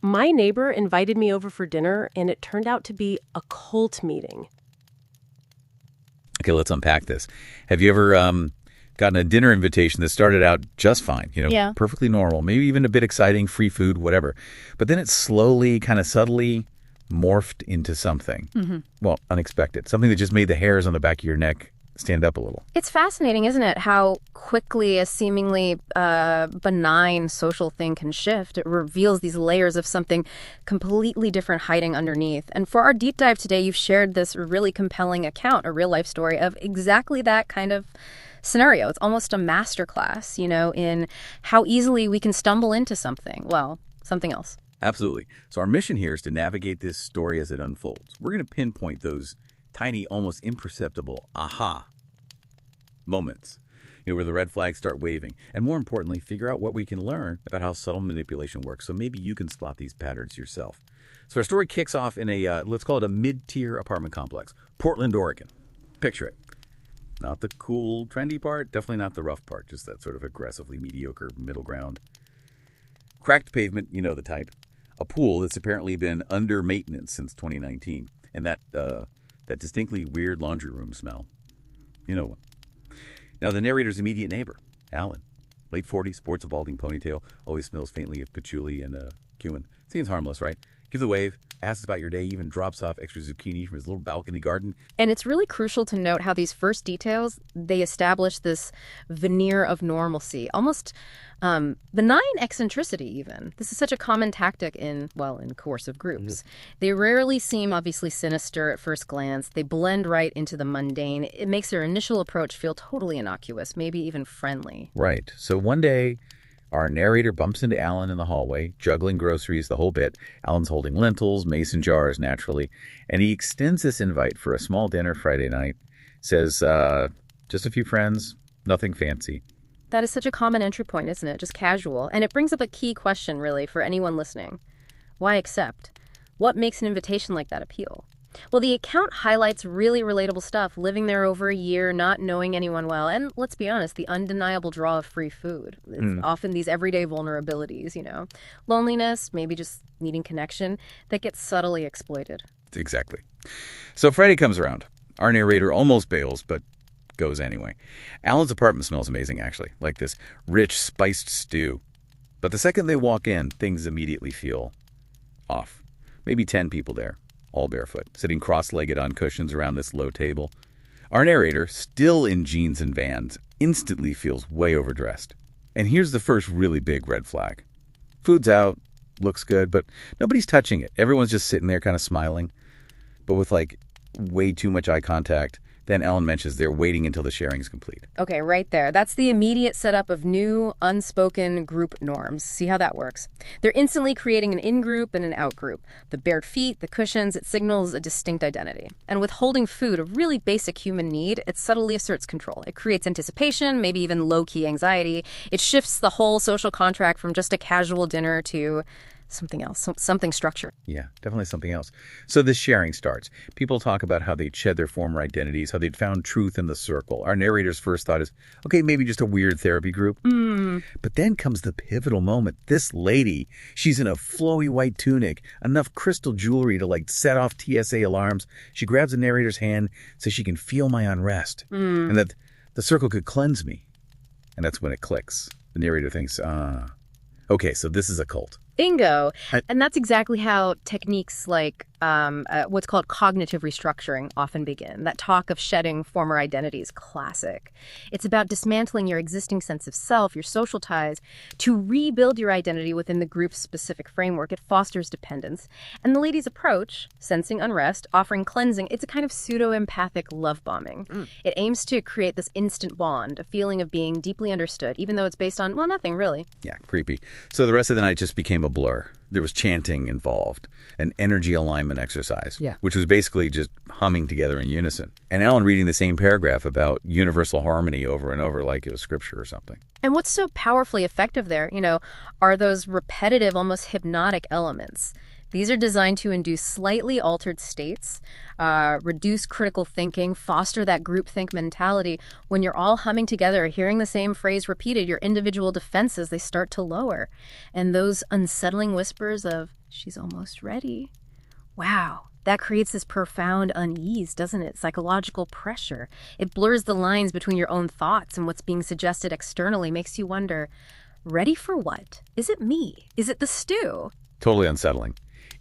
My neighbor invited me over for dinner, and it turned out to be a cult meeting. Okay, let's unpack this. Have you ever gotten a dinner invitation that started out just fine, perfectly normal, maybe even a bit exciting, free food, whatever. But then it slowly, kind of subtly morphed into something, well, unexpected, something that just made the hairs on the back of your neck stand up a little. It's fascinating, isn't it, how quickly a seemingly benign social thing can shift. It reveals these layers of something completely different hiding underneath. And for our deep dive today, you've shared this really compelling account, a real-life story of exactly that kind of scenario. It's almost a masterclass, in how easily we can stumble into something. Well, something else. Absolutely. So our mission here is to navigate this story as it unfolds. We're going to pinpoint those tiny, almost imperceptible aha moments, where the red flags start waving. And more importantly, figure out what we can learn about how subtle manipulation works. So maybe you can spot these patterns yourself. So our story kicks off in a, let's call it a mid-tier apartment complex, Portland, Oregon. Picture it. Not the cool, trendy part, definitely not the rough part, just that sort of aggressively mediocre middle ground. Cracked pavement, you know the type. A pool that's apparently been under maintenance since 2019. And that distinctly weird laundry room smell. You know what? Now, the narrator's immediate neighbor, Alan, late 40s, sports a balding ponytail, always smells faintly of patchouli and cumin. Seems harmless, right? Gives a wave, asks about your day, even drops off extra zucchini from his little balcony garden. And it's really crucial to note how these first details, they establish this veneer of normalcy, almost benign eccentricity even. This is such a common tactic in coercive groups. They rarely seem obviously sinister at first glance. They blend right into the mundane. It makes their initial approach feel totally innocuous, maybe even friendly. Right. So one day, our narrator bumps into Alan in the hallway, juggling groceries, the whole bit. Alan's holding lentils, mason jars, naturally. And he extends this invite for a small dinner Friday night. Says, just a few friends, nothing fancy. That is such a common entry point, isn't it? Just casual. And it brings up a key question, really, for anyone listening. Why accept? What makes an invitation like that appeal? Well, the account highlights really relatable stuff, living there over a year, not knowing anyone well, and let's be honest, the undeniable draw of free food. It's often these everyday vulnerabilities, loneliness, maybe just needing connection, that gets subtly exploited. Exactly. So Friday comes around. Our narrator almost bails, but goes anyway. Alan's apartment smells amazing, actually, like this rich, spiced stew. But the second they walk in, things immediately feel off. Maybe 10 people there, all barefoot, sitting cross-legged on cushions around this low table. Our narrator, still in jeans and Vans, instantly feels way overdressed. And here's the first really big red flag. Food's out, looks good, but nobody's touching it. Everyone's just sitting there kind of smiling, but with way too much eye contact. Then Ellen mentions they're waiting until the sharing's complete. Okay, right there. That's the immediate setup of new, unspoken group norms. See how that works? They're instantly creating an in-group and an out-group. The bared feet, the cushions, it signals a distinct identity. And withholding food, a really basic human need, it subtly asserts control. It creates anticipation, maybe even low-key anxiety. It shifts the whole social contract from just a casual dinner to something else, something structured. Yeah, definitely something else. So this sharing starts. People talk about how they'd shed their former identities, how they'd found truth in the circle. Our narrator's first thought is, okay, maybe just a weird therapy group. But then comes the pivotal moment. This lady, she's in a flowy white tunic, enough crystal jewelry to set off TSA alarms. She grabs the narrator's hand so she can feel my unrest and that the circle could cleanse me. And that's when it clicks. The narrator thinks, okay, so this is a cult. Bingo. And that's exactly how techniques like what's called cognitive restructuring often begin. That talk of shedding former identities, classic. It's about dismantling your existing sense of self, your social ties, to rebuild your identity within the group's specific framework. It fosters dependence. And the lady's approach, sensing unrest, offering cleansing, it's a kind of pseudo-empathic love bombing. It aims to create this instant bond, a feeling of being deeply understood, even though it's based on, nothing really. Yeah, creepy. So the rest of the night just became a blur. There was chanting involved, an energy alignment exercise, which was basically just humming together in unison. And Alan reading the same paragraph about universal harmony over and over like it was scripture or something. And what's so powerfully effective there, are those repetitive, almost hypnotic elements. These are designed to induce slightly altered states, reduce critical thinking, foster that groupthink mentality. When you're all humming together, hearing the same phrase repeated, your individual defenses, they start to lower. And those unsettling whispers of she's almost ready. Wow, that creates this profound unease, doesn't it? Psychological pressure. It blurs the lines between your own thoughts and what's being suggested externally, makes you wonder, ready for what? Is it me? Is it the stew? Totally unsettling.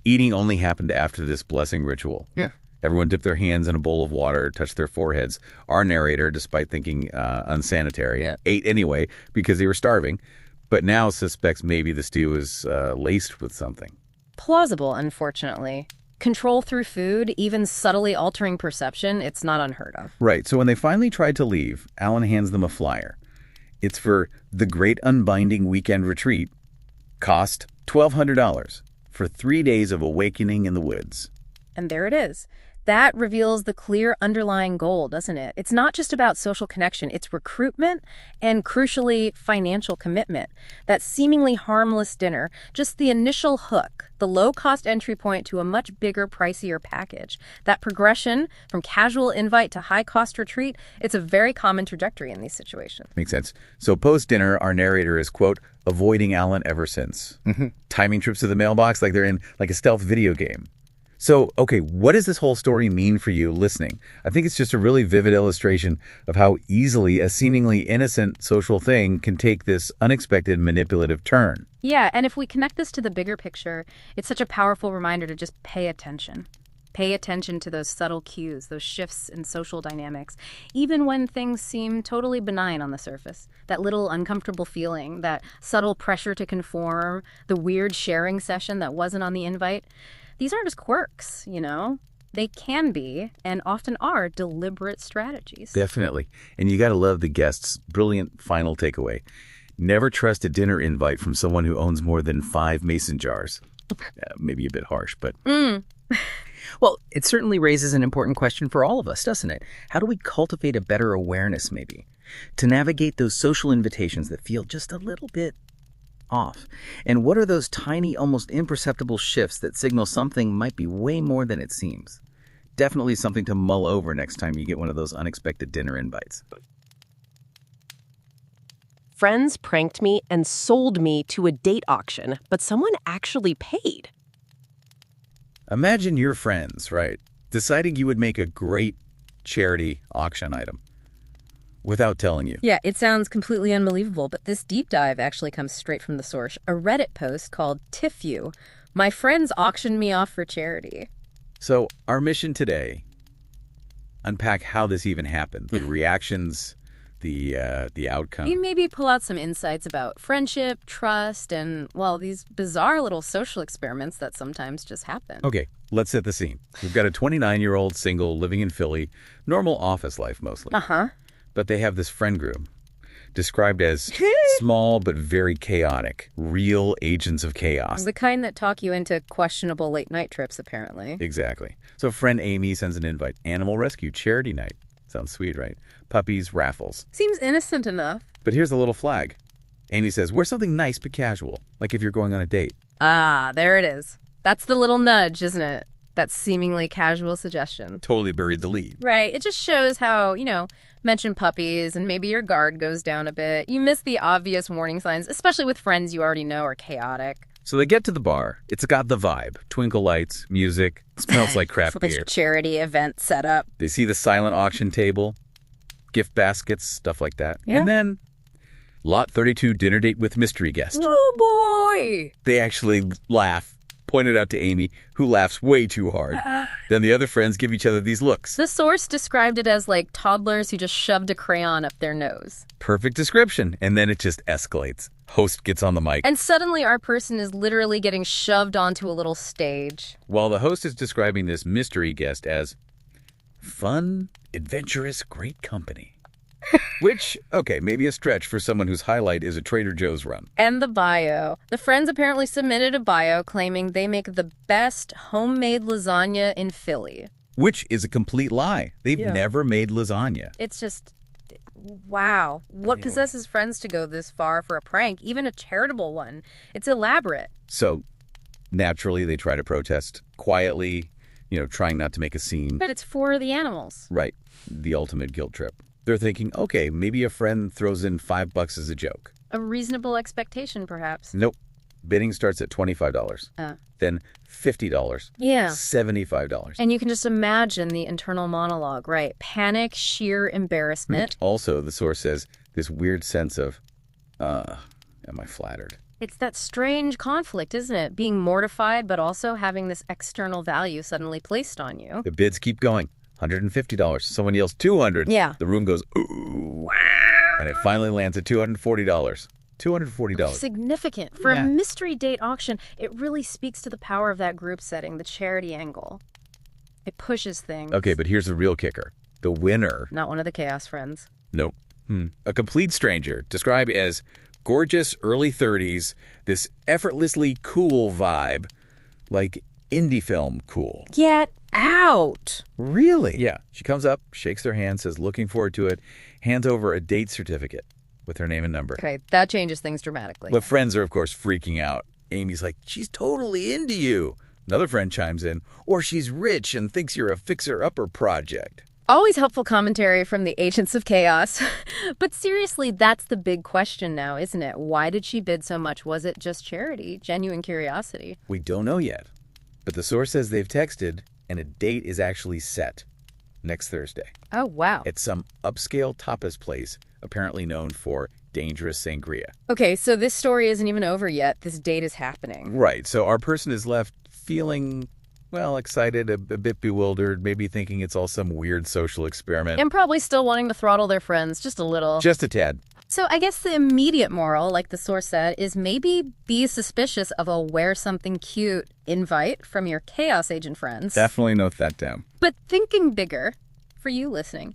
Eating only happened after this blessing ritual. Yeah. Everyone dipped their hands in a bowl of water, touched their foreheads. Our narrator, despite thinking unsanitary, ate anyway because they were starving, but now suspects maybe the stew is laced with something. Plausible, unfortunately. Control through food, even subtly altering perception, it's not unheard of. Right, so when they finally tried to leave, Alan hands them a flyer. It's for the Great Unbinding Weekend Retreat. Cost $1,200 for 3 days of awakening in the woods. And there it is. That reveals the clear underlying goal, doesn't it? It's not just about social connection. It's recruitment and, crucially, financial commitment. That seemingly harmless dinner, just the initial hook, the low-cost entry point to a much bigger, pricier package. That progression from casual invite to high-cost retreat, it's a very common trajectory in these situations. Makes sense. So post-dinner, our narrator is, quote, avoiding Alan ever since. Timing trips to the mailbox like they're in like a stealth video game. So, okay, what does this whole story mean for you listening? I think it's just a really vivid illustration of how easily a seemingly innocent social thing can take this unexpected manipulative turn. Yeah, and if we connect this to the bigger picture, it's such a powerful reminder to just pay attention. Pay attention to those subtle cues, those shifts in social dynamics, even when things seem totally benign on the surface. That little uncomfortable feeling, that subtle pressure to conform, the weird sharing session that wasn't on the invite. These aren't just quirks, you know? They can be, and often are, deliberate strategies. Definitely. And you got to love the guest's brilliant final takeaway. Never trust a dinner invite from someone who owns more than 5 mason jars. Maybe a bit harsh, but... Well, it certainly raises an important question for all of us, doesn't it? How do we cultivate a better awareness, maybe, to navigate those social invitations that feel just a little bit off? And what are those tiny, almost imperceptible shifts that signal something might be way more than it seems? Definitely something to mull over next time you get one of those unexpected dinner invites. Friends pranked me and sold me to a date auction, but someone actually paid. Imagine your friends, right, deciding you would make a great charity auction item without telling you. Yeah, it sounds completely unbelievable, but this deep dive actually comes straight from the source. A Reddit post called TIFU. My friends auctioned me off for charity. So our mission today, unpack how this even happened, the reactions, the outcome. You maybe pull out some insights about friendship, trust, and, well, these bizarre little social experiments that sometimes just happen. Okay, let's set the scene. We've got a 29-year-old single living in Philly, normal office life mostly. But they have this friend group, described as small but very chaotic, real agents of chaos. The kind that talk you into questionable late-night trips, apparently. Exactly. So friend Amy sends an invite. Animal rescue charity night. Sounds sweet, right? Puppies, raffles. Seems innocent enough. But here's a little flag. Amy says, wear something nice but casual, like if you're going on a date. Ah, there it is. That's the little nudge, isn't it? That seemingly casual suggestion. Totally buried the lead. Right. It just shows how, mention puppies and maybe your guard goes down a bit. You miss the obvious warning signs, especially with friends you already know are chaotic. So they get to the bar. It's got the vibe. Twinkle lights, music, smells like craft beer. Charity event set up. They see the silent auction table, gift baskets, stuff like that. Yeah. And then Lot 32 dinner date with mystery guest. Oh, boy! They actually laugh, point it out to Amy, who laughs way too hard. Then the other friends give each other these looks. The source described it as like toddlers who just shoved a crayon up their nose. Perfect description. And then it just escalates. Host gets on the mic. And suddenly our person is literally getting shoved onto a little stage. While the host is describing this mystery guest as fun, adventurous, great company. Which, okay, maybe a stretch for someone whose highlight is a Trader Joe's run. And the bio. The friends apparently submitted a bio claiming they make the best homemade lasagna in Philly. Which is a complete lie. They've never made lasagna. It's just, wow. What possesses friends to go this far for a prank, even a charitable one? It's elaborate. So, naturally, they try to protest quietly, trying not to make a scene. But it's for the animals. Right. The ultimate guilt trip. They're thinking, okay, maybe a friend throws in $5 as a joke. A reasonable expectation, perhaps. Nope. Bidding starts at $25, then $50, Yeah. $75. And you can just imagine the internal monologue, right? Panic, sheer embarrassment. Also, the source says, this weird sense of, am I flattered? It's that strange conflict, isn't it? Being mortified, but also having this external value suddenly placed on you. The bids keep going. $150. Someone yells $200. Yeah. The room goes, ooh. And it finally lands at $240. $240. Significant. For a mystery date auction, it really speaks to the power of that group setting, the charity angle. It pushes things. Okay, but here's the real kicker. The winner. Not one of the chaos friends. Nope. A complete stranger, described as gorgeous early 30s, this effortlessly cool vibe, like indie film cool. Get out! Really? Yeah. She comes up, shakes their hand, says looking forward to it, hands over a date certificate with her name and number. Okay, that changes things dramatically. But friends are, of course, freaking out. Amy's like, she's totally into you. Another friend chimes in, or she's rich and thinks you're a fixer-upper project. Always helpful commentary from the agents of chaos. But seriously, that's the big question now, isn't it? Why did she bid so much? Was it just charity, genuine curiosity? We don't know yet. But the source says they've texted, and a date is actually set next Thursday. Oh, wow. At some upscale tapas place, apparently known for dangerous sangria. Okay, so this story isn't even over yet. This date is happening. Right, so our person is left feeling, well, excited, a bit bewildered, maybe thinking it's all some weird social experiment. And probably still wanting to throttle their friends, just a little. Just a tad. So I guess the immediate moral, like the source said, is maybe be suspicious of a wear something cute invite from your chaos agent friends. Definitely note that down. But thinking bigger, for you listening,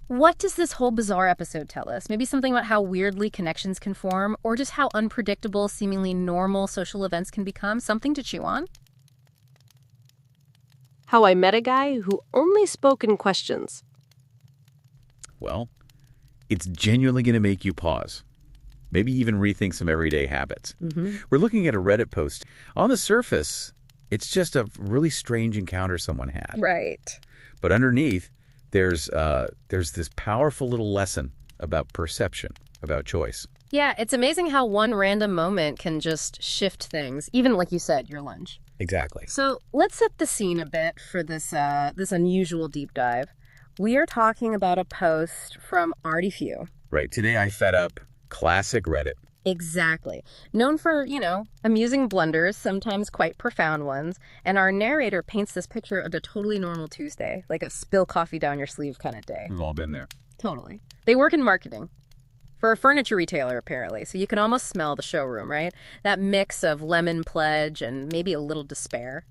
what does this whole bizarre episode tell us? Maybe something about how weirdly connections can form, or just how unpredictable, seemingly normal social events can become? Something to chew on? How I met a guy who only spoke in questions. Well, it's genuinely going to make you pause. Maybe even rethink some everyday habits. We're looking at a Reddit post. On the surface, it's just a really strange encounter someone had. Right. But underneath, there's this powerful little lesson about perception, about choice. Yeah, it's amazing how one random moment can just shift things, even like you said, your lunch. Exactly. So let's set the scene a bit for this unusual deep dive. We are talking about a post from TIFU. Right. Today I fed up classic Reddit. Exactly. Known for, amusing blunders, sometimes quite profound ones. And our narrator paints this picture of a totally normal Tuesday, like a spill coffee down your sleeve kind of day. We've all been there. Totally. They work in marketing. For a furniture retailer, apparently. So you can almost smell the showroom, right? That mix of lemon pledge and maybe a little despair.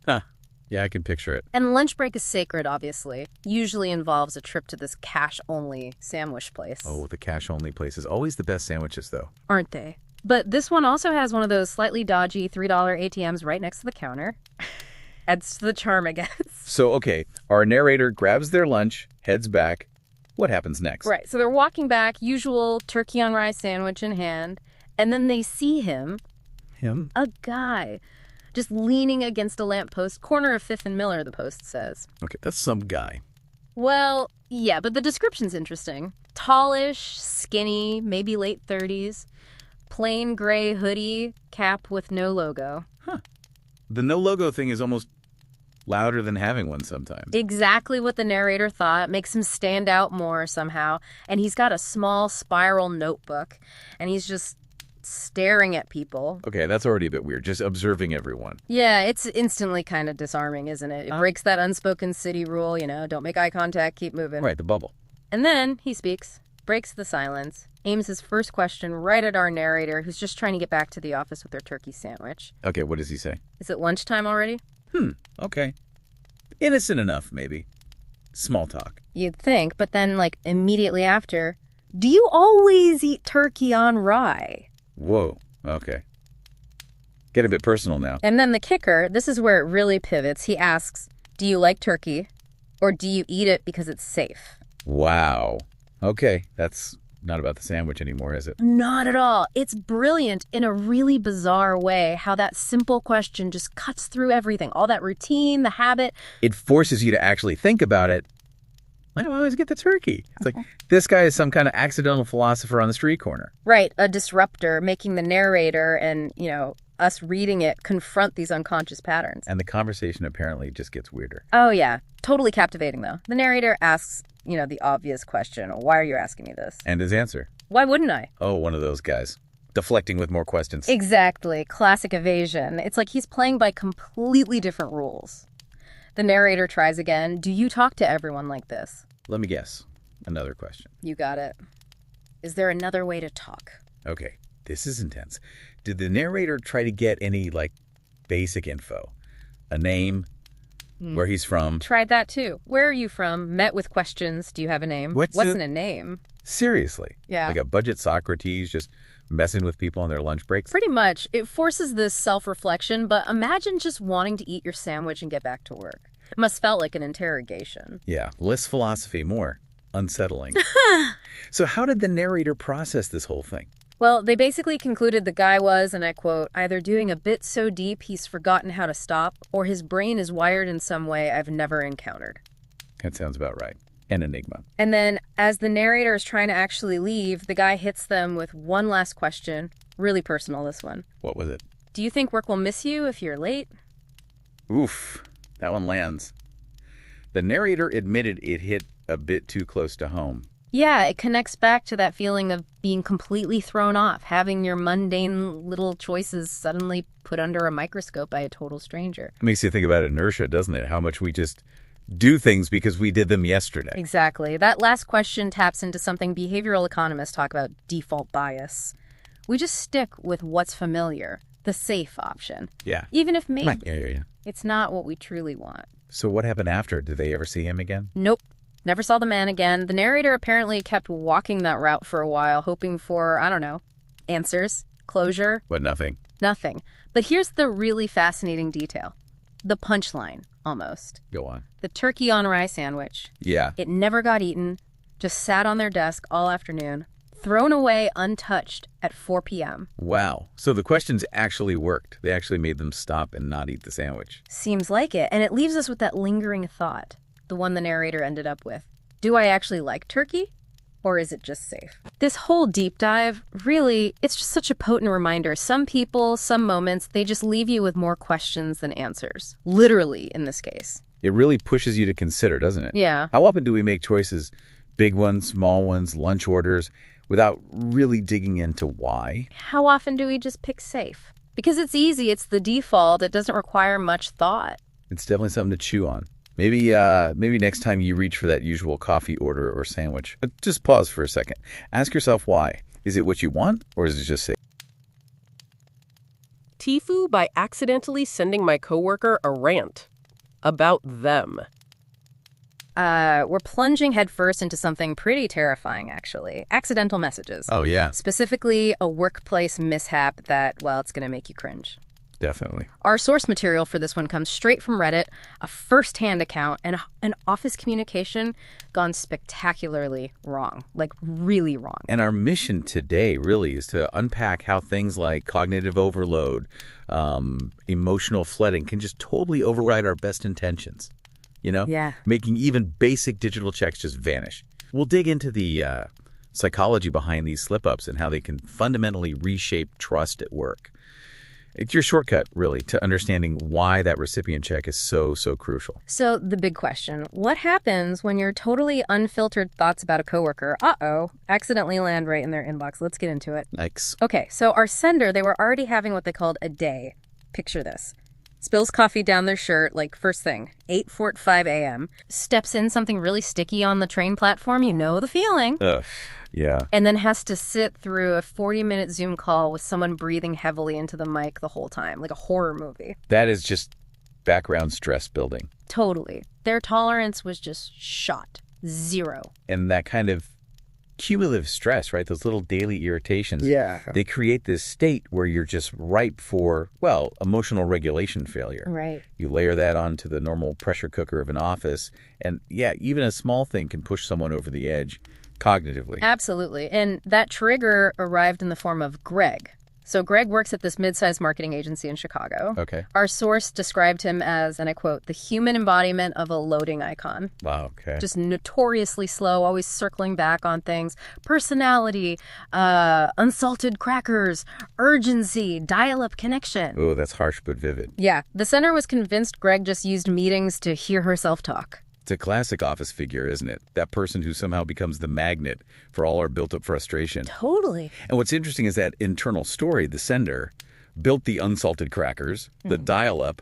Yeah, I can picture it. And lunch break is sacred, obviously. Usually involves a trip to this cash-only sandwich place. Oh, the cash-only places. Always the best sandwiches, though. Aren't they? But this one also has one of those slightly dodgy $3 ATMs right next to the counter. Adds to the charm, I guess. So, okay, our narrator grabs their lunch, heads back. What happens next? Right, so they're walking back, usual turkey on rye sandwich in hand, and then they see him. Him? A guy. Just leaning against a lamppost, corner of 5th and Miller, the post says. Okay, that's some guy. Well, yeah, but the description's interesting. Tallish, skinny, maybe late 30s. Plain gray hoodie, cap with no logo. The no logo thing is almost louder than having one sometimes. Exactly what the narrator thought. Makes him stand out more somehow. And he's got a small spiral notebook. And he's just staring at people. Okay, that's already a bit weird, just observing everyone. Yeah, it's instantly kind of disarming, isn't it? It breaks that unspoken city rule, don't make eye contact, keep moving. Right, the bubble. And then he speaks, breaks the silence, aims his first question right at our narrator, who's just trying to get back to the office with their turkey sandwich. Okay, what does he say? Is it lunchtime already? Okay. Innocent enough, maybe. Small talk. You'd think, but then, immediately after, do you always eat turkey on rye? Whoa, okay. Get a bit personal now. And then the kicker, this is where it really pivots. He asks, do you like turkey, or do you eat it because it's safe? Wow. Okay, that's not about the sandwich anymore, is it? Not at all. It's brilliant in a really bizarre way how that simple question just cuts through everything. All that routine, the habit. It forces you to actually think about it I always get the turkey. It's like, this guy is some kind of accidental philosopher on the street corner. Right, a disruptor making the narrator and, us reading it confront these unconscious patterns. And the conversation apparently just gets weirder. Oh, yeah. Totally captivating, though. The narrator asks, the obvious question, why are you asking me this? And his answer. Why wouldn't I? Oh, one of those guys. Deflecting with more questions. Exactly. Classic evasion. It's like he's playing by completely different rules. The narrator tries again. Do you talk to everyone like this? Let me guess. Another question. You got it. Is there another way to talk? Okay, this is intense. Did the narrator try to get any, basic info? A name? Where he's from? Tried that too. Where are you from? Met with questions. Do you have a name? What's in a name? Seriously? Yeah. Like a budget Socrates just messing with people on their lunch breaks? Pretty much. It forces this self-reflection, but imagine just wanting to eat your sandwich and get back to work. It must felt like an interrogation. Yeah, less philosophy, more unsettling. So how did the narrator process this whole thing? Well, they basically concluded the guy was, and I quote, either doing a bit so deep he's forgotten how to stop, or his brain is wired in some way I've never encountered. That sounds about right. An enigma. And then, as the narrator is trying to actually leave, the guy hits them with one last question. Really personal, this one. What was it? Do you think work will miss you if you're late? Oof, that one lands. The narrator admitted it hit a bit too close to home. Yeah, it connects back to that feeling of being completely thrown off, having your mundane little choices suddenly put under a microscope by a total stranger. It makes you think about inertia, doesn't it? How much we just do things because we did them yesterday. Exactly. That last question taps into something behavioral economists talk about: default bias. We just stick with what's familiar, the safe option. Yeah. Even if maybe Yeah. it's not what we truly want. So what happened after? Did they ever see him again? Nope. Never saw the man again. The narrator apparently kept walking that route for a while, hoping for, answers, closure. But nothing. Nothing. But here's the really fascinating detail. The punchline, almost. Go on. The turkey on rye sandwich. Yeah. It never got eaten, just sat on their desk all afternoon, thrown away untouched at 4 p.m. Wow. So the questions actually worked. They actually made them stop and not eat the sandwich. Seems like it. And it leaves us with that lingering thought, the one the narrator ended up with. Do I actually like turkey? Or is it just safe? This whole deep dive, really, it's just such a potent reminder. Some people, some moments, they just leave you with more questions than answers. Literally, in this case. It really pushes you to consider, doesn't it? Yeah. How often do we make choices, big ones, small ones, lunch orders, without really digging into why? How often do we just pick safe? Because it's easy, it's the default, it doesn't require much thought. It's definitely something to chew on. Maybe next time you reach for that usual coffee order or sandwich, just pause for a second. Ask yourself why. Is it what you want, or is it just safe? TIFU by accidentally sending my coworker a rant about them. We're plunging headfirst into something pretty terrifying, actually. Accidental messages. Oh, yeah. Specifically, a workplace mishap that, it's going to make you cringe. Definitely. Our source material for this one comes straight from Reddit, a first-hand account, and an office communication gone spectacularly wrong, like really wrong. And our mission today really is to unpack how things like cognitive overload, emotional flooding can just totally override our best intentions. Yeah. Making even basic digital checks just vanish. We'll dig into the psychology behind these slip-ups and how they can fundamentally reshape trust at work. It's your shortcut, really, to understanding why that recipient check is so crucial. So the big question, what happens when your totally unfiltered thoughts about a coworker, accidentally land right in their inbox? Let's get into it. Yikes. Okay, so our sender, they were already having what they called a day. Picture this. Spills coffee down their shirt, first thing, 8:45 a.m. Steps in something really sticky on the train platform, you know the feeling. Ugh, yeah. And then has to sit through a 40-minute Zoom call with someone breathing heavily into the mic the whole time, like a horror movie. That is just background stress building. Totally. Their tolerance was just shot. 0. And that kind of cumulative stress, right? Those little daily irritations. Yeah. They create this state where you're just ripe for, emotional regulation failure. Right. You layer that onto the normal pressure cooker of an office. And even a small thing can push someone over the edge cognitively. Absolutely. And that trigger arrived in the form of Greg. So Greg works at this mid-sized marketing agency in Chicago. Okay. Our source described him as, and I quote, the human embodiment of a loading icon. Wow, okay. Just notoriously slow, always circling back on things. Personality, unsalted crackers, urgency, dial-up connection. Oh, that's harsh but vivid. Yeah, the center was convinced Greg just used meetings to hear herself talk. It's a classic office figure, isn't it? That person who somehow becomes the magnet for all our built-up frustration. Totally. And what's interesting is that internal story, the sender, built the unsalted crackers, the dial-up.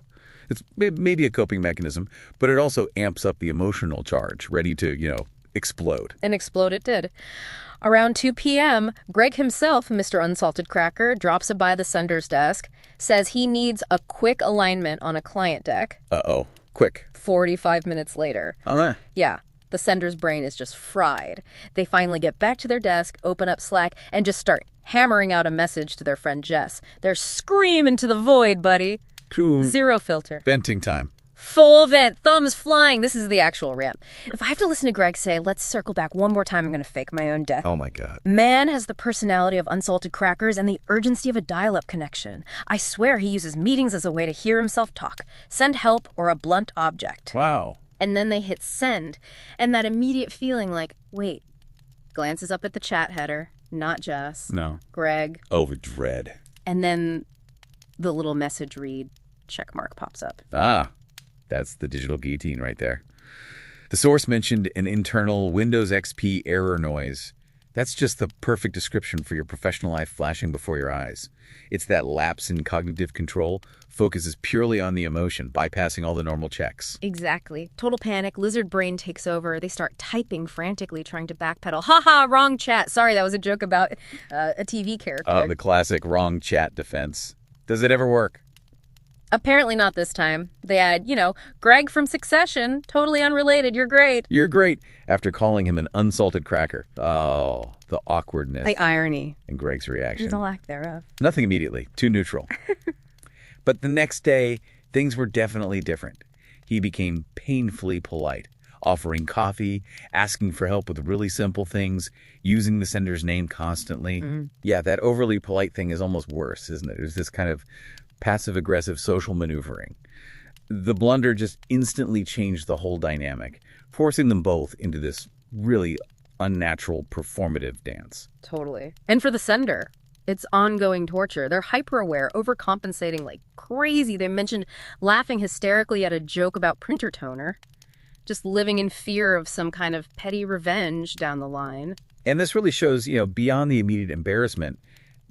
It's maybe a coping mechanism, but it also amps up the emotional charge, ready to, explode. And explode it did. Around 2 p.m., Greg himself, Mr. Unsalted Cracker, drops it by the sender's desk, says he needs a quick alignment on a client deck. Uh-oh. Quick. 45 minutes later. Yeah, the sender's brain is just fried. They finally get back to their desk, open up Slack, and just start hammering out a message to their friend Jess. They're screaming to the void, buddy. Cool. Zero filter. Venting time. Full vent, thumbs flying. This is the actual rant. If I have to listen to Greg say, let's circle back one more time, I'm going to fake my own death. Oh, my God. Man has the personality of unsalted crackers and the urgency of a dial-up connection. I swear he uses meetings as a way to hear himself talk, send help, or a blunt object. Wow. And then they hit send, and that immediate feeling like, wait, glances up at the chat header, not Jess. No. Greg. Oh, dread. And then the little message read check mark pops up. Ah. That's the digital guillotine right there. The source mentioned an internal Windows XP error noise. That's just the perfect description for your professional life flashing before your eyes. It's that lapse in cognitive control, focuses purely on the emotion, bypassing all the normal checks. Exactly. Total panic, lizard brain takes over. They start typing frantically, trying to backpedal. Haha, wrong chat. Sorry, that was a joke about a TV character. The classic wrong chat defense. Does it ever work? Apparently not this time. They add, Greg from Succession, totally unrelated, you're great. You're great, after calling him an unsalted cracker. Oh, the awkwardness. The irony. And Greg's reaction. The lack thereof. Nothing immediately. Too neutral. But the next day, things were definitely different. He became painfully polite, offering coffee, asking for help with really simple things, using the sender's name constantly. Mm-hmm. Yeah, that overly polite thing is almost worse, isn't it? It was this kind of passive-aggressive social maneuvering. The blunder just instantly changed the whole dynamic, forcing them both into this really unnatural performative dance. Totally. And for the sender, it's ongoing torture. They're hyper-aware, overcompensating like crazy. They mentioned laughing hysterically at a joke about printer toner, just living in fear of some kind of petty revenge down the line. And this really shows, beyond the immediate embarrassment,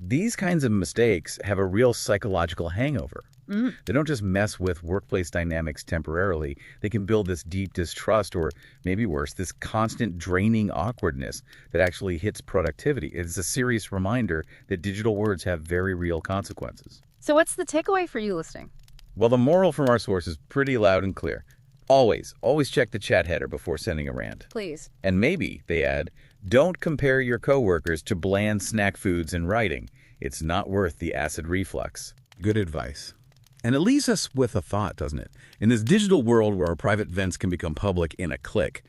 these kinds of mistakes have a real psychological hangover. Mm. They don't just mess with workplace dynamics temporarily. They can build this deep distrust, or maybe worse, this constant draining awkwardness that actually hits productivity. It's a serious reminder that digital words have very real consequences. So what's the takeaway for you listening? Well, the moral from our source is pretty loud and clear. Always check the chat header before sending a rant. Please. And maybe, they add, don't compare your coworkers to bland snack foods in writing. It's not worth the acid reflux. Good advice. And it leaves us with a thought, doesn't it? In this digital world where our private vents can become public in a click,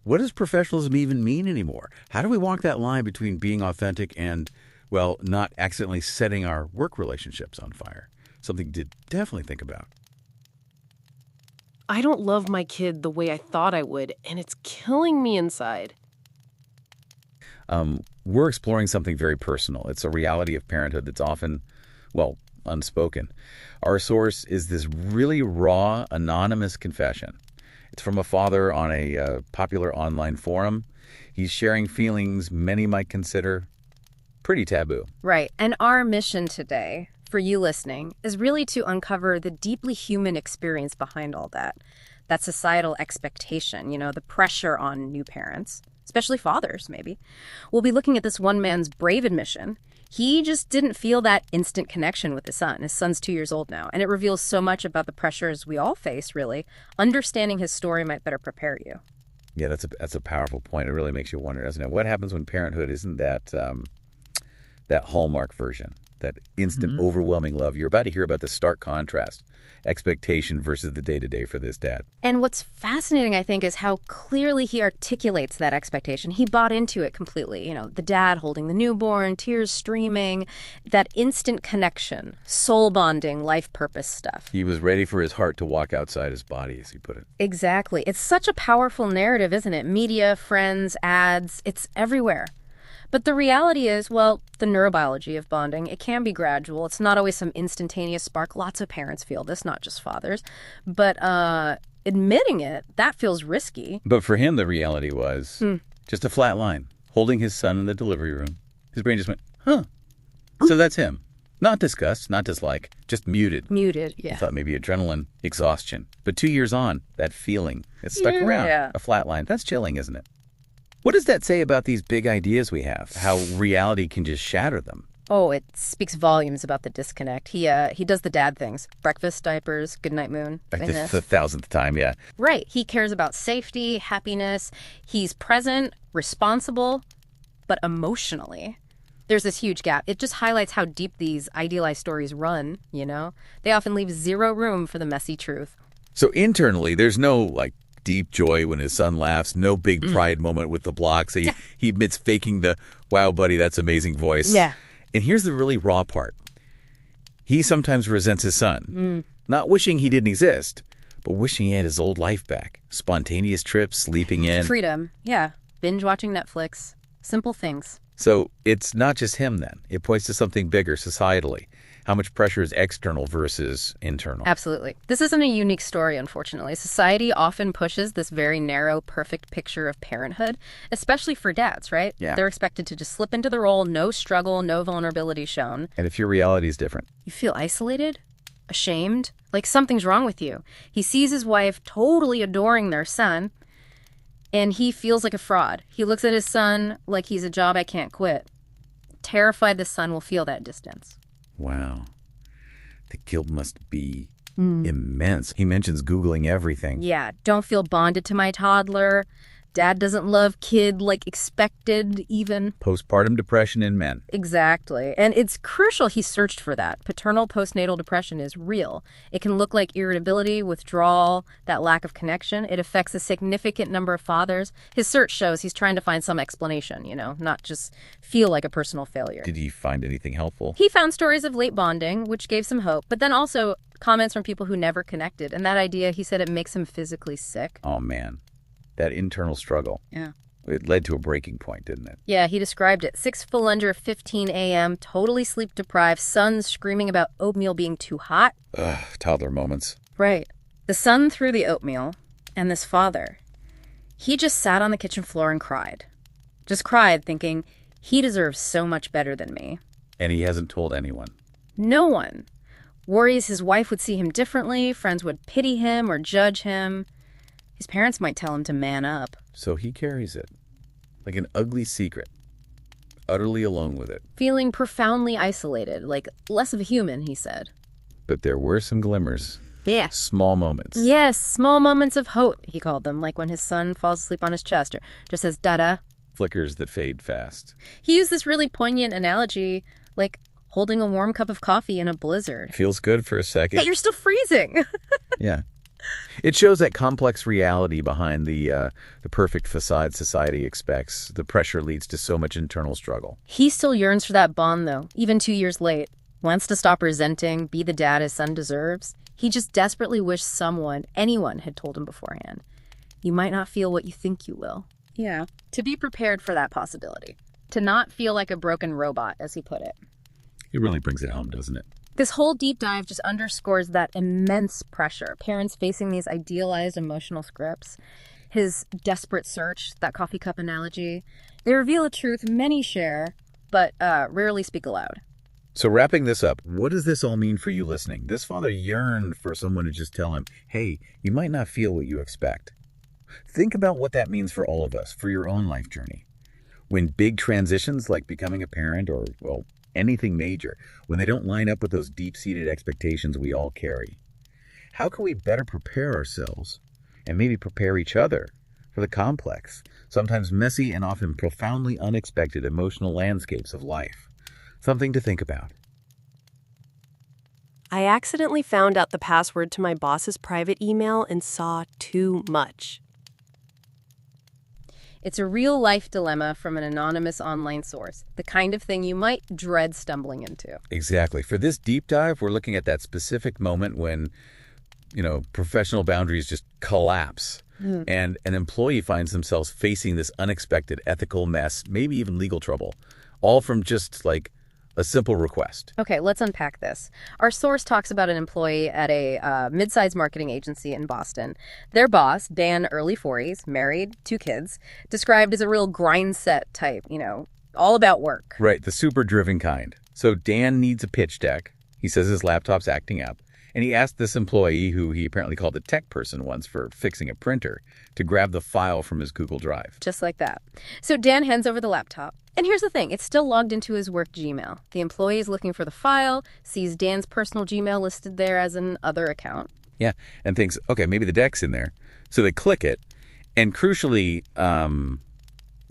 what does professionalism even mean anymore? How do we walk that line between being authentic and, not accidentally setting our work relationships on fire? Something to definitely think about. I don't love my kid the way I thought I would, and it's killing me inside. We're exploring something very personal. It's a reality of parenthood that's often, unspoken. Our source is this really raw, anonymous confession. It's from a father on a popular online forum. He's sharing feelings many might consider pretty taboo. Right. And our mission today, for you listening, is really to uncover the deeply human experience behind all that. That societal expectation, the pressure on new parents, especially fathers, maybe. We'll be looking at this one man's brave admission. He just didn't feel that instant connection with his son. His son's 2 years old now, and it reveals so much about the pressures we all face, really. Understanding his story might better prepare you. Yeah, that's a powerful point. It really makes you wonder, doesn't it? What happens when parenthood isn't that Hallmark version? that instant, overwhelming love. You're about to hear about the stark contrast, expectation versus the day-to-day for this dad. And what's fascinating, I think, is how clearly he articulates that expectation. He bought into it completely. You know, the dad holding the newborn, tears streaming, that instant connection, soul bonding, life purpose stuff. He was ready for his heart to walk outside his body, as he put it. Exactly. It's such a powerful narrative, isn't it? Media, friends, ads, it's everywhere. But the reality is, well, the neurobiology of bonding, it can be gradual. It's not always some instantaneous spark. Lots of parents feel this, not just fathers. But admitting it, that feels risky. But for him, the reality was just a flat line, holding his son in the delivery room. His brain just went, huh. So that's him. Not disgust, not dislike, just muted. Muted, yeah. I thought maybe adrenaline, exhaustion. But 2 years on, that feeling, it stuck around. A flat line. That's chilling, isn't it? What does that say about these big ideas we have? How reality can just shatter them? Oh, it speaks volumes about the disconnect. He does the dad things. Breakfast, diapers, goodnight moon. Like the 1,000th time, yeah. Right. He cares about safety, happiness. He's present, responsible, but emotionally. There's this huge gap. It just highlights how deep these idealized stories run, you know? They often leave zero room for the messy truth. So internally, there's no, deep joy when his son laughs, no big pride moment with the blocks. He admits faking the, wow, buddy, that's amazing voice. Yeah. And here's the really raw part. He sometimes resents his son, not wishing he didn't exist, but wishing he had his old life back. Spontaneous trips, sleeping in. Freedom, yeah. Binge watching Netflix. Simple things. So it's not just him then. It points to something bigger societally. How much pressure is external versus internal? Absolutely. This isn't a unique story, unfortunately. Society often pushes this very narrow, perfect picture of parenthood, especially for dads, right? Yeah. They're expected to just slip into the role, no struggle, no vulnerability shown. And if your reality is different? You feel isolated, ashamed, like something's wrong with you. He sees his wife totally adoring their son, and he feels like a fraud. He looks at his son like he's a job I can't quit. Terrified the son will feel that distance. Wow. The guilt must be immense. He mentions Googling everything. Yeah, don't feel bonded to my toddler. Dad doesn't love kid like expected even. Postpartum depression in men. Exactly. And it's crucial he searched for that. Paternal postnatal depression is real. It can look like irritability, withdrawal, that lack of connection. It affects a significant number of fathers. His search shows he's trying to find some explanation, not just feel like a personal failure. Did he find anything helpful? He found stories of late bonding, which gave some hope, but then also comments from people who never connected. And that idea, he said, it makes him physically sick. Oh, man. That internal struggle. Yeah. It led to a breaking point, didn't it? Yeah, he described it. 6 full under 15 a.m., totally sleep deprived, son screaming about oatmeal being too hot. Ugh, toddler moments. Right. The son threw the oatmeal, and this father, he just sat on the kitchen floor and cried. Just cried, thinking, he deserves so much better than me. And he hasn't told anyone. No one. Worries his wife would see him differently, friends would pity him or judge him. His parents might tell him to man up. So he carries it, like an ugly secret, utterly alone with it. Feeling profoundly isolated, like less of a human, he said. But there were some glimmers. Yeah. Small moments. Yes, small moments of hope, he called them, like when his son falls asleep on his chest or just says, da-da. Flickers that fade fast. He used this really poignant analogy, like holding a warm cup of coffee in a blizzard. Feels good for a second. Yet you're still freezing. Yeah. It shows that complex reality behind the perfect facade society expects. The pressure leads to so much internal struggle. He still yearns for that bond, though, even 2 years late. Wants to stop resenting, be the dad his son deserves. He just desperately wished anyone had told him beforehand. You might not feel what you think you will. Yeah. To be prepared for that possibility. To not feel like a broken robot, as he put it. It really brings it home, doesn't it? This whole deep dive just underscores that immense pressure. Parents facing these idealized emotional scripts. His desperate search, that coffee cup analogy. They reveal a truth many share, but rarely speak aloud. So wrapping this up, what does this all mean for you listening? This father yearned for someone to just tell him, hey, you might not feel what you expect. Think about what that means for all of us, for your own life journey. When big transitions like becoming a parent or, anything major, when they don't line up with those deep-seated expectations we all carry, how can we better prepare ourselves and maybe prepare each other for the complex, sometimes messy and often profoundly unexpected emotional landscapes of life? Something to think about. I accidentally found out the password to my boss's private email and saw too much. It's a real-life dilemma from an anonymous online source, the kind of thing you might dread stumbling into. Exactly. For this deep dive, we're looking at that specific moment when, professional boundaries just collapse. And an employee finds themselves facing this unexpected ethical mess, maybe even legal trouble, all from just like a simple request. Okay, let's unpack this. Our source talks about an employee at a mid-sized marketing agency in Boston. Their boss, Dan, early 40s, married, 2 kids, described as a real grind set type, all about work. Right, the super driven kind. So Dan needs a pitch deck. He says his laptop's acting up. And he asked this employee, who he apparently called a tech person once for fixing a printer, to grab the file from his Google Drive. Just like that. So Dan hands over the laptop. And here's the thing. It's still logged into his work Gmail. The employee is looking for the file, sees Dan's personal Gmail listed there as an other account. Yeah, and thinks, okay, maybe the deck's in there. So they click it, and crucially,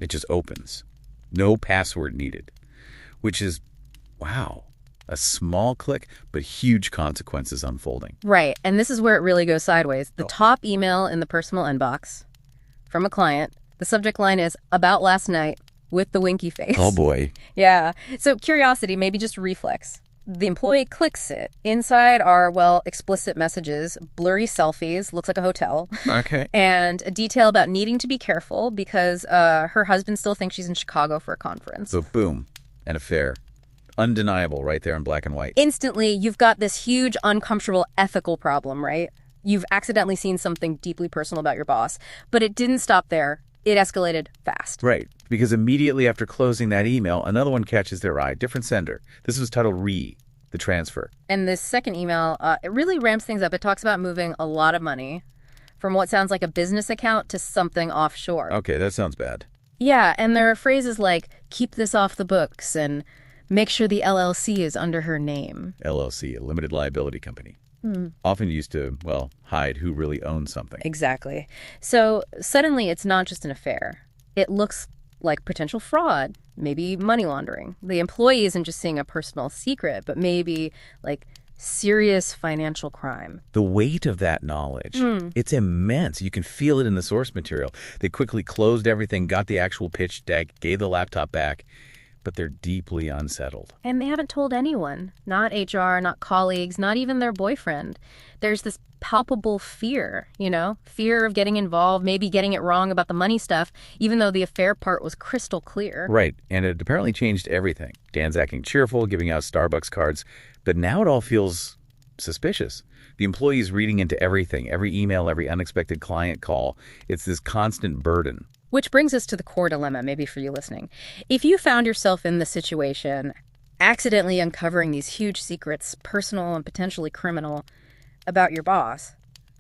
it just opens. No password needed, which is, wow. A small click, but huge consequences unfolding. Right, and this is where it really goes sideways. The top email in the personal inbox from a client, the subject line is, about last night, with the winky face. Oh boy. Yeah, so curiosity, maybe just reflex. The employee clicks it. Inside are, explicit messages, blurry selfies, looks like a hotel. Okay. And a detail about needing to be careful because her husband still thinks she's in Chicago for a conference. So boom, an affair. Undeniable right there in black and white. Instantly, you've got this huge, uncomfortable ethical problem, right? You've accidentally seen something deeply personal about your boss, but it didn't stop there. It escalated fast. Right, because immediately after closing that email, another one catches their eye, different sender. This was titled the transfer. And this second email, it really ramps things up. It talks about moving a lot of money from what sounds like a business account to something offshore. Okay, that sounds bad. Yeah, and there are phrases like, keep this off the books, and make sure the LLC is under her name. LLC, a limited liability company. Often used to, hide who really owns something. Exactly. So suddenly it's not just an affair. It looks like potential fraud, maybe money laundering. The employee isn't just seeing a personal secret, but maybe like serious financial crime. The weight of that knowledge, it's immense. You can feel it in the source material. They quickly closed everything, got the actual pitch deck, gave the laptop back, but they're deeply unsettled. And they haven't told anyone, not HR, not colleagues, not even their boyfriend. There's this palpable fear, fear of getting involved, maybe getting it wrong about the money stuff, even though the affair part was crystal clear. Right, and it apparently changed everything. Dan's acting cheerful, giving out Starbucks cards, but now it all feels suspicious. The employee's reading into everything, every email, every unexpected client call. It's this constant burden. Which brings us to the core dilemma, maybe for you listening. If you found yourself in this situation, accidentally uncovering these huge secrets, personal and potentially criminal, about your boss,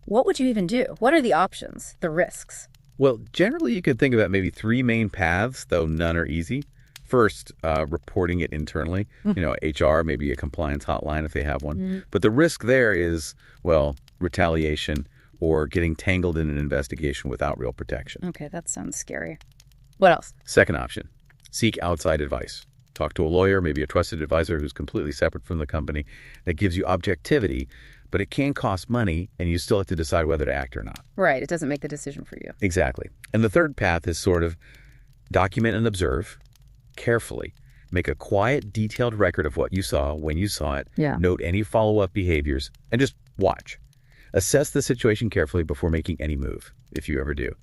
what would you even do? What are the options, the risks? Well, generally you could think about maybe 3 main paths, though none are easy. First, reporting it internally. HR, maybe a compliance hotline if they have one. But the risk there is, retaliation, or getting tangled in an investigation without real protection. Okay, that sounds scary. What else? Second option, seek outside advice. Talk to a lawyer, maybe a trusted advisor who's completely separate from the company that gives you objectivity, but it can cost money and you still have to decide whether to act or not. Right, it doesn't make the decision for you. Exactly. And the third path is sort of document and observe carefully. Make a quiet, detailed record of what you saw when you saw it. Yeah. Note any follow-up behaviors and just watch. Assess the situation carefully before making any move, if you ever do.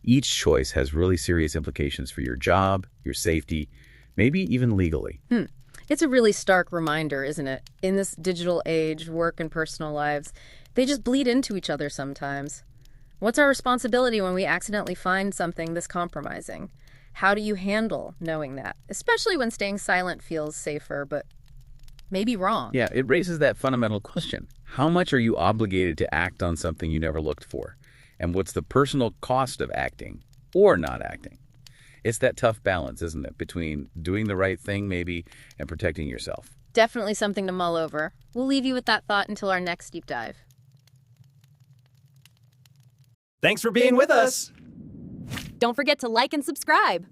Each choice has really serious implications for your job, your safety, maybe even legally. It's a really stark reminder, isn't it? In this digital age, work and personal lives, they just bleed into each other sometimes. What's our responsibility when we accidentally find something this compromising? How do you handle knowing that? Especially when staying silent feels safer, but maybe wrong. Yeah, it raises that fundamental question. How much are you obligated to act on something you never looked for? And what's the personal cost of acting or not acting? It's that tough balance, isn't it, between doing the right thing maybe and protecting yourself. Definitely something to mull over. We'll leave you with that thought until our next deep dive. Thanks for being with us. Don't forget to like and subscribe.